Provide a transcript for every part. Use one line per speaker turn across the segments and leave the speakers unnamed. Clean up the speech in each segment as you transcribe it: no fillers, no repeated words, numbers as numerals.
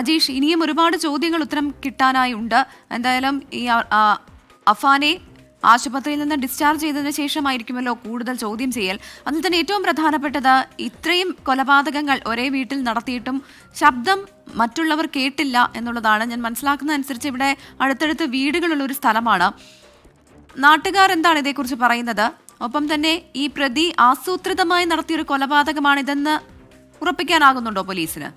അജീഷ്, ഇനിയും ഒരുപാട് ചോദ്യങ്ങൾ ഉത്തരം കിട്ടാനായി ഉണ്ട്. എന്തായാലും ഈ അഫാനെ ആശുപത്രിയിൽ നിന്ന് ഡിസ്ചാർജ് ചെയ്തതിനു ശേഷമായിരിക്കുമല്ലോ കൂടുതൽ ചോദ്യം ചെയ്യൽ. അതിൽ തന്നെ ഏറ്റവും പ്രധാനപ്പെട്ടത്, ഇത്രയും കൊലപാതകങ്ങൾ ഒരേ വീട്ടിൽ നടത്തിയിട്ടും ശബ്ദം മറ്റുള്ളവർ കേട്ടില്ല എന്നുള്ളതാണ്. ഞാൻ മനസ്സിലാക്കുന്ന അനുസരിച്ച് ഇവിടെ അടുത്തടുത്ത് വീടുകളുള്ള ഒരു സ്ഥലമാണ്. നാട്ടുകാർ എന്താണ് ഇതേക്കുറിച്ച് പറയുന്നത്? ഒപ്പം തന്നെ ഈ പ്രതി ആസൂത്രിതമായി നടത്തിയൊരു കൊലപാതകമാണിതെന്ന് ഉറപ്പിക്കാനാകുന്നുണ്ടോ പോലീസിന്?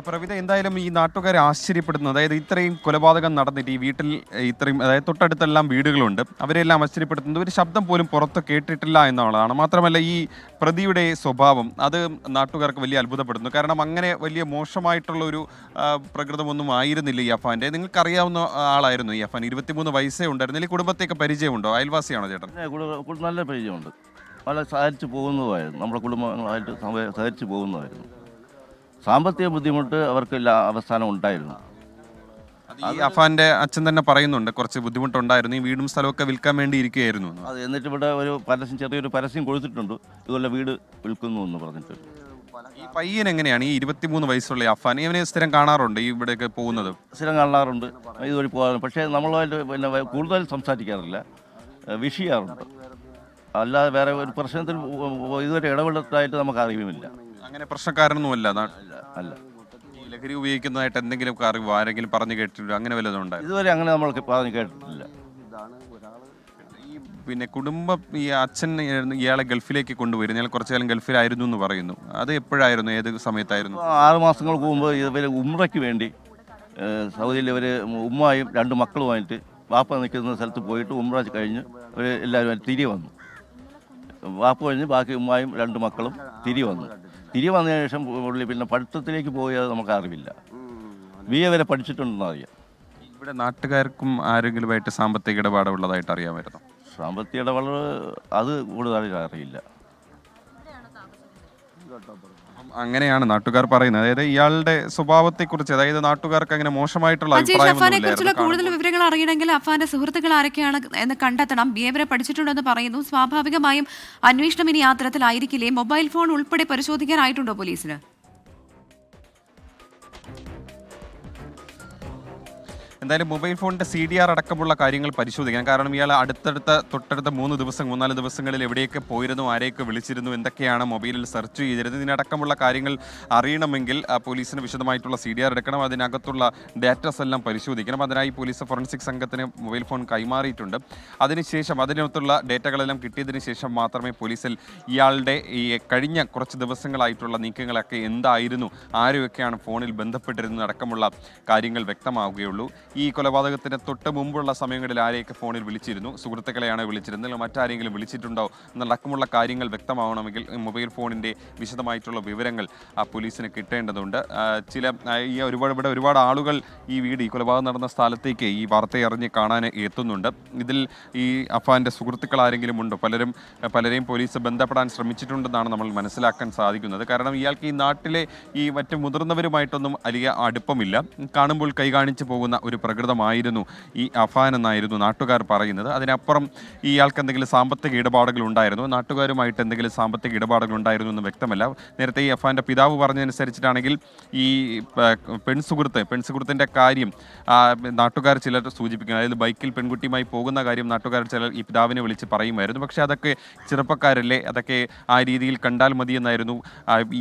പ്രവിധ, എന്തായാലും ഈ നാട്ടുകാരെ ആശ്ചര്യപ്പെടുന്നു. അതായത് ഇത്രയും കൊലപാതകം നടന്നിട്ട് ഈ വീട്ടിൽ ഇത്രയും, അതായത് തൊട്ടടുത്തെല്ലാം വീടുകളുണ്ട്, അവരെല്ലാം ആശ്ചര്യപ്പെടുത്തുന്നത് ഒരു ശബ്ദം പോലും പുറത്ത് കേട്ടിട്ടില്ല എന്നുള്ളതാണ്. മാത്രമല്ല ഈ പ്രതിയുടെ സ്വഭാവം അത് നാട്ടുകാർക്ക് വലിയ അത്ഭുതപ്പെടുന്നു. കാരണം അങ്ങനെ വലിയ മോശമായിട്ടുള്ള ഒരു പ്രകൃതമൊന്നും ആയിരുന്നില്ല ഈ അഫാൻ്റെ. നിങ്ങൾക്കറിയാവുന്ന ആളായിരുന്നു ഈ അഫാൻ. 23 വയസ്സേ ഉണ്ടായിരുന്നു. ഈ കുടുംബത്തേക്ക് പരിചയമുണ്ടോ? അയൽവാസിയാണോ ചേട്ടൻ?
നല്ല പരിചയമുണ്ട്. വളരെ സഹകരിച്ച് പോകുന്നതായിരുന്നു. നമ്മുടെ കുടുംബങ്ങളായിട്ട് സഹകരിച്ച് പോകുന്നതായിരുന്നു. സാമ്പത്തിക ബുദ്ധിമുട്ട് അവർക്ക് അവസാനം ഉണ്ടായിരുന്നു.
ഈ അഫാന്റെ അച്ഛൻ തന്നെ പറയുന്നുണ്ട് കുറച്ച് ബുദ്ധിമുട്ടുണ്ടായിരുന്നു, ഈ വീടും സ്ഥലമൊക്കെ വിൽക്കാൻ വേണ്ടി ഇരിക്കുകയായിരുന്നു.
അത് എന്നിട്ട് ഇവിടെ ഒരു ചെറിയൊരു പരസ്യം കൊടുത്തിട്ടുണ്ട്, ഇതുപോലെ വീട് വിൽക്കുന്നു എന്ന് പറഞ്ഞിട്ട്.
ഈ പയ്യൻ എങ്ങനെയാണ് ഈ 23 വയസ്സുള്ള അഫാൻ? ഇവനെ സ്ഥിരം കാണാറുണ്ട് ഇവിടെയൊക്കെ പോകുന്നത്?
സ്ഥിരം കാണാറുണ്ട്, ഇതുവഴി പോകാറുണ്ട്. പക്ഷേ നമ്മളുമായിട്ട് പിന്നെ കൂടുതൽ സംസാരിക്കാറില്ല, വിഷയാറുണ്ട്. അല്ലാതെ വേറെ ഒരു പ്രശ്നത്തിൽ ഇതുവരെ ഇടപെടുത്തായിട്ട് നമുക്ക് അറിയുമില്ല.
അങ്ങനെ പ്രശ്നക്കാരനൊന്നുമല്ല
അല്ല.
ഈ ലഹരി ഉപയോഗിക്കുന്നതായിട്ട് എന്തെങ്കിലും അറിവ് ആരെങ്കിലും പറഞ്ഞു കേട്ടിട്ടുണ്ടോ? അങ്ങനെ വല്ലതും ഉണ്ടായിരുന്നു?
ഇതുവരെ അങ്ങനെ നമ്മൾ പറഞ്ഞു കേട്ടിട്ടില്ല.
ഈ പിന്നെ കുടുംബം, ഈ അച്ഛൻ ഇയാളെ ഗൾഫിലേക്ക് കൊണ്ടുവരുന്നു, ഇയാൾ കുറച്ചു കാലം ഗൾഫിലായിരുന്നു എന്ന് പറയുന്നു. അത് എപ്പോഴായിരുന്നു, ഏത് സമയത്തായിരുന്നു?
6 മാസങ്ങൾക്ക് മുമ്പ് ഇവർ ഉംറയ്ക്ക് വേണ്ടി സൗദിയിൽ ഇവർ ഉമ്മയും 2 മക്കളുമായിട്ട് വാപ്പ നിൽക്കുന്ന സ്ഥലത്ത് പോയിട്ട് ഉംറ കഴിഞ്ഞ് അവർ എല്ലാവരും തിരികെ വന്നു. വാപ്പ കഴിഞ്ഞ് ബാക്കി ഉമ്മയും 2 മക്കളും തിരികെ വന്നതിന് ശേഷം പുള്ളി പിന്നെ പഠിത്തത്തിലേക്ക് പോയത് നമുക്ക് അറിവില്ല. BA വരെ പഠിച്ചിട്ടുണ്ടെന്ന് അറിയാം.
ഇവിടെ നാട്ടുകാർക്കും ആരെങ്കിലുമായിട്ട് സാമ്പത്തിക ഇടപാടുള്ളതായിട്ട് അറിയാമായിരുന്നു?
സാമ്പത്തിക ഇടപാട് അത് കൂടുതലായിട്ട് അറിയില്ല.
അങ്ങനെയാണ് നാട്ടുകാർ പറയുന്നത്. അതായത് ഇയാളുടെ സ്വഭാവത്തെക്കുറിച്ച്, അതായത് നാട്ടുകാർക്ക് അങ്ങനെ മോശമായിട്ടുള്ള
അഫാനെ കുറിച്ചുള്ള കൂടുതൽ വിവരങ്ങൾ അറിയണമെങ്കിൽ അഫാന്റെ സുഹൃത്തുക്കൾ ആരൊക്കെയാണ് എന്ന് കണ്ടെത്തണം. BA വരെ പഠിച്ചിട്ടുണ്ടെന്ന് പറയുന്നു. സ്വാഭാവികമായും അന്വേഷണം ഇനി ആ തരത്തിലായിരിക്കില്ലേ? മൊബൈൽ ഫോൺ ഉൾപ്പെടെ പരിശോധിക്കാനായിട്ടുണ്ടോ പോലീസിന്?
എന്തായാലും മൊബൈൽ ഫോണിൻ്റെ CDR അടക്കമുള്ള കാര്യങ്ങൾ പരിശോധിക്കണം. കാരണം ഇയാൾ തൊട്ടടുത്ത 3-4 ദിവസങ്ങളിൽ എവിടെയൊക്കെ പോയിരുന്നു, ആരെയൊക്കെ വിളിച്ചിരുന്നു, എന്തൊക്കെയാണ് മൊബൈലിൽ സെർച്ച് ചെയ്തിരുന്നത്, ഇതിനടക്കമുള്ള കാര്യങ്ങൾ അറിയണമെങ്കിൽ പോലീസിന് വിശദമായിട്ടുള്ള CDR എടുക്കണം. അതിനകത്തുള്ള ഡാറ്റാസ് എല്ലാം പരിശോധിക്കണം. അതിനായി പോലീസ് ഫോറൻസിക് സംഘത്തിന് മൊബൈൽ ഫോൺ കൈമാറിയിട്ടുണ്ട്. അതിനുശേഷം അതിനകത്തുള്ള ഡേറ്റകളെല്ലാം കിട്ടിയതിന് ശേഷം മാത്രമേ പോലീസിൽ ഇയാളുടെ ഈ കഴിഞ്ഞ കുറച്ച് ദിവസങ്ങളായിട്ടുള്ള നീക്കങ്ങളൊക്കെ എന്തായിരുന്നു, ആരെയൊക്കെയാണ് ഫോണിൽ ബന്ധപ്പെട്ടിരുന്നത് അടക്കമുള്ള കാര്യങ്ങൾ വ്യക്തമാവുകയുള്ളൂ. ഈ കൊലപാതകത്തിന് തൊട്ട് മുമ്പുള്ള സമയങ്ങളിൽ ആരെയൊക്കെ ഫോണിൽ വിളിച്ചിരുന്നു, സുഹൃത്തുക്കളെയാണ് വിളിച്ചിരുന്നത്, മറ്റാരെങ്കിലും വിളിച്ചിട്ടുണ്ടോ എന്നടക്കമുള്ള കാര്യങ്ങൾ വ്യക്തമാവണമെങ്കിൽ മൊബൈൽ ഫോണിൻ്റെ വിശദമായിട്ടുള്ള വിവരങ്ങൾ പോലീസിന് കിട്ടേണ്ടതുണ്ട്. ഒരുപാട് ആളുകൾ ഈ കൊലപാതകം നടന്ന സ്ഥലത്തേക്ക് ഈ വാർത്തയറിഞ്ഞ് കാണാൻ എത്തുന്നുണ്ട്. ഇതിൽ ഈ അഫാൻ്റെ സുഹൃത്തുക്കൾ ആരെങ്കിലും ഉണ്ടോ? പലരെയും പോലീസ് ബന്ധപ്പെടാൻ ശ്രമിച്ചിട്ടുണ്ടെന്നാണ് നമ്മൾ മനസ്സിലാക്കാൻ സാധിക്കുന്നത്. കാരണം ഇയാൾക്ക് ഈ നാട്ടിലെ ഈ മറ്റ് മുതിർന്നവരുമായിട്ടൊന്നും വലിയ അടുപ്പമില്ല. കാണുമ്പോൾ കൈ കാണിച്ച് പോകുന്ന ഒരു പ്രകൃതമായിരുന്നു ഈ അഫാൻ എന്നായിരുന്നു നാട്ടുകാർ പറയുന്നത്. അതിനപ്പുറം ഇയാൾക്ക് എന്തെങ്കിലും സാമ്പത്തിക ഇടപാടുകൾ ഉണ്ടായിരുന്നു, നാട്ടുകാരുമായിട്ട് എന്തെങ്കിലും സാമ്പത്തിക ഇടപാടുകൾ ഉണ്ടായിരുന്നു എന്ന് വ്യക്തമല്ല. നേരത്തെ ഈ അഫാൻ്റെ പിതാവ് പറഞ്ഞതനുസരിച്ചിട്ടാണെങ്കിൽ ഈ പെൺസുഹൃത്തിൻ്റെ കാര്യം നാട്ടുകാർ ചിലർ സൂചിപ്പിക്കുന്നു. അതായത് ബൈക്കിൽ പെൺകുട്ടിയുമായി പോകുന്ന കാര്യം നാട്ടുകാർ ചിലർ ഈ പിതാവിനെ വിളിച്ച് പറയുമായിരുന്നു. പക്ഷേ അതൊക്കെ ചെറുപ്പക്കാരല്ലേ, അതൊക്കെ ആ രീതിയിൽ കണ്ടാൽ മതിയെന്നായിരുന്നു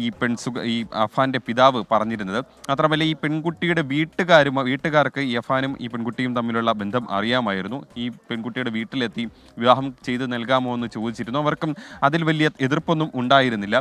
ഈ അഫാൻ്റെ പിതാവ് പറഞ്ഞിരുന്നത്. മാത്രമല്ല ഈ പെൺകുട്ടിയുടെ വീട്ടുകാർക്ക് ഈ അഫാനും ഈ പെൺകുട്ടിയും തമ്മിലുള്ള ബന്ധം അറിയാമായിരുന്നു. ഈ പെൺകുട്ടിയുടെ വീട്ടിലെത്തി വിവാഹം ചെയ്ത് നൽകാമോ എന്ന് ചോദിച്ചിരുന്നു. അവർക്കും അതിൽ വലിയ എതിർപ്പൊന്നും ഉണ്ടായിരുന്നില്ല.